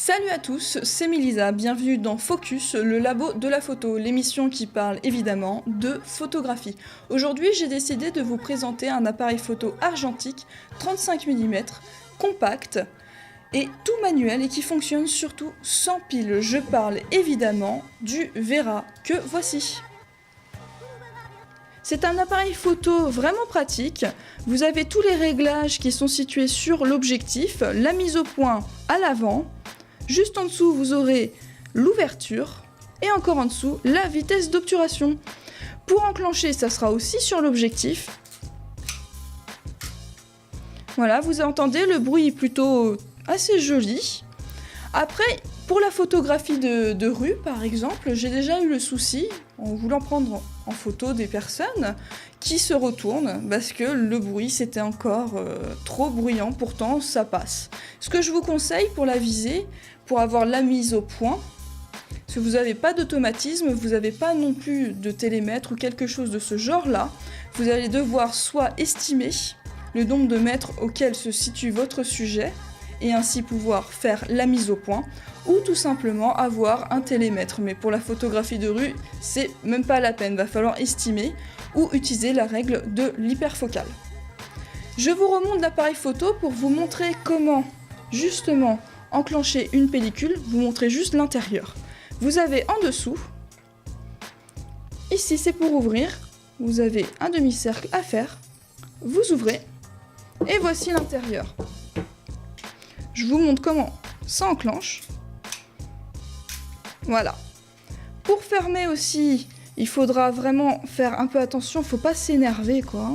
Salut à tous, c'est Mélisa, bienvenue dans Focus, le labo de la photo, l'émission qui parle évidemment de photographie. Aujourd'hui, j'ai décidé de vous présenter un appareil photo argentique 35 mm, compact et tout manuel et qui fonctionne surtout sans pile. Je parle évidemment du Vera que voici. C'est un appareil photo vraiment pratique, vous avez tous les réglages qui sont situés sur l'objectif, la mise au point à l'avant. Juste en dessous, vous aurez l'ouverture et encore en dessous, la vitesse d'obturation. Pour enclencher, ça sera aussi sur l'objectif. Voilà, vous entendez, le bruit est plutôt assez joli. Après, pour la photographie de rue, par exemple, j'ai déjà eu le souci, en voulant prendre en photo des personnes qui se retournent parce que le bruit c'était encore trop bruyant, pourtant ça passe. Ce que je vous conseille pour la visée, pour avoir la mise au point, si vous n'avez pas d'automatisme, vous n'avez pas non plus de télémètre ou quelque chose de ce genre-là, vous allez devoir soit estimer le nombre de mètres auquel se situe votre sujet et ainsi pouvoir faire la mise au point, ou tout simplement avoir un télémètre. Mais pour la photographie de rue, c'est même pas la peine, va falloir estimer ou utiliser la règle de l'hyperfocale. Je vous remonte l'appareil photo pour vous montrer comment justement enclencher une pellicule, vous montrer juste l'intérieur. Vous avez en dessous, ici c'est pour ouvrir, vous avez un demi-cercle à faire, vous ouvrez et voici l'intérieur. Je vous montre comment ça enclenche. Voilà. Pour fermer aussi, il faudra vraiment faire un peu attention, faut pas s'énerver quoi.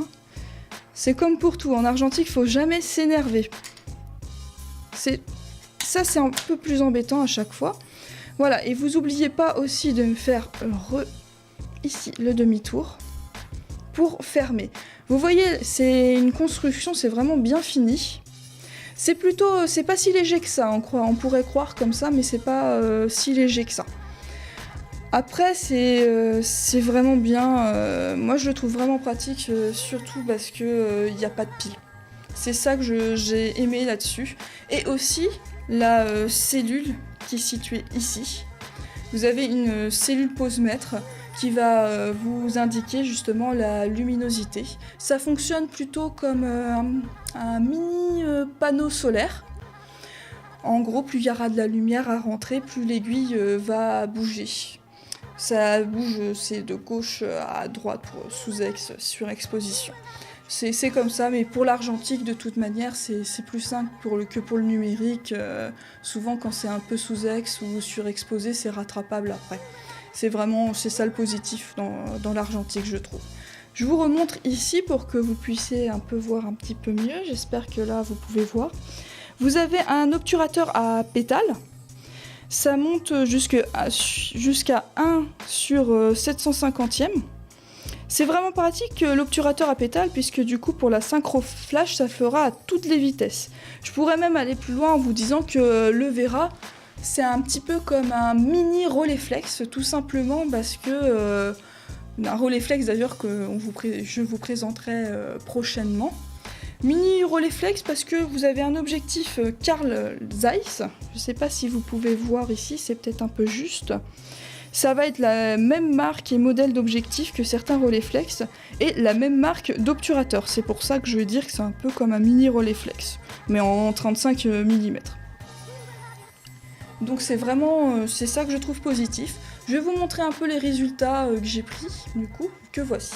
C'est comme pour tout, en argentique, faut jamais s'énerver. Ça c'est un peu plus embêtant à chaque fois. Voilà, et vous oubliez pas aussi de me faire ici le demi-tour pour fermer. Vous voyez, c'est une construction, c'est vraiment bien fini. C'est pas si léger que ça, on pourrait croire comme ça, mais c'est pas si léger que ça. Après, c'est vraiment bien, moi je le trouve vraiment pratique, surtout parce que y a pas de pile. C'est ça que j'ai aimé là-dessus. Et aussi, la cellule qui est située ici. Vous avez une cellule pose-mètre qui va vous indiquer justement la luminosité. Ça fonctionne plutôt comme un mini panneau solaire. En gros, plus il y aura de la lumière à rentrer, plus l'aiguille va bouger. Ça bouge, c'est de gauche à droite pour surexposition. C'est comme ça, mais pour l'argentique, de toute manière, c'est plus simple que pour le numérique. Souvent, quand c'est un peu sous-ex ou surexposé, c'est rattrapable après. C'est ça le positif dans l'argentique, je trouve. Je vous remontre ici pour que vous puissiez un peu voir un petit peu mieux. J'espère que là, vous pouvez voir. Vous avez un obturateur à pétales. Ça monte jusqu'à 1 sur 750e. C'est vraiment pratique l'obturateur à pétales puisque du coup pour la synchro flash ça fera à toutes les vitesses. Je pourrais même aller plus loin en vous disant que le Vera c'est un petit peu comme un mini Rolleiflex tout simplement parce que un Rolleiflex d'ailleurs que je vous présenterai prochainement. Mini Rolleiflex parce que vous avez un objectif Carl Zeiss, je sais pas si vous pouvez voir ici, c'est peut-être un peu juste. Ça va être la même marque et modèle d'objectif que certains Rolleiflex et la même marque d'obturateur. C'est pour ça que je veux dire que c'est un peu comme un mini Rolleiflex, mais en 35 mm. Donc c'est ça que je trouve positif. Je vais vous montrer un peu les résultats que j'ai pris, du coup, que voici.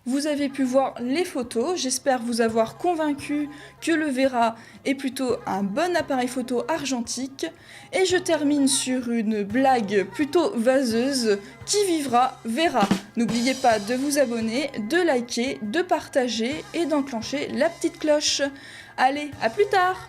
Vous avez pu voir les photos, j'espère vous avoir convaincu que le Vera est plutôt un bon appareil photo argentique. Et je termine sur une blague plutôt vaseuse, qui vivra verra. N'oubliez pas de vous abonner, de liker, de partager et d'enclencher la petite cloche. Allez, à plus tard!